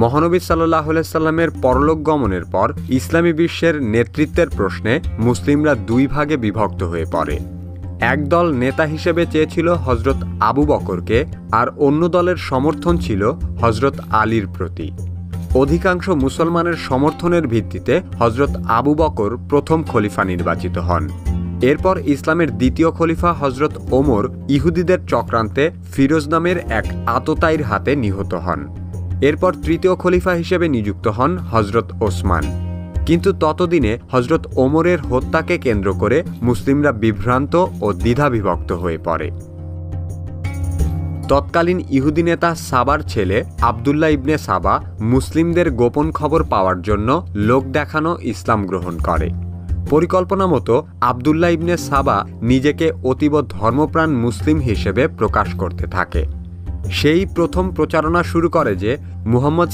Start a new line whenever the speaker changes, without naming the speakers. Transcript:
মহানবী সাল্লাল্লাহু আলাইহি সাল্লামের পরলোক গমনের পর ইসলামী বিশ্বের নেতৃত্বের প্রশ্নে মুসলিমরা দুই ভাগে বিভক্ত হয়ে পড়ে। একদল নেতা হিসেবে চেয়েছিল হযরত আবু বকরকে, আর অন্য দলের সমর্থন ছিল হযরত আলীর প্রতি। অধিকাংশ মুসলমানের সমর্থনের ভিত্তিতে হযরত আবু বকর প্রথম খলিফা নির্বাচিত হন। এরপর ইসলামের দ্বিতীয় খলিফা হযরত ওমর ইহুদিদের চক্রান্তে ফিরোজ নামের এক আততায়ীর হাতে নিহত হন। এরপর তৃতীয় খলিফা হিসেবে নিযুক্ত হন হযরত ওসমান। কিন্তু ততদিনে হযরত ওমরের হত্যাকে কেন্দ্র করে মুসলিমরা বিভ্রান্ত ও দ্বিধাবিভক্ত হয়ে পড়ে। তৎকালীন ইহুদি নেতা সাবার ছেলে আবদুল্লাহ ইবনে সাবা মুসলিমদের গোপন খবর পাওয়ার জন্য লোক দেখানো ইসলাম গ্রহণ করে। পরিকল্পনা মতো আবদুল্লাহ ইবনে সাবা নিজেকে অতীব ধর্মপ্রাণ মুসলিম হিসেবে প্রকাশ করতে থাকে। সেই প্রথম প্রচারণা শুরু করে যে মুহাম্মদ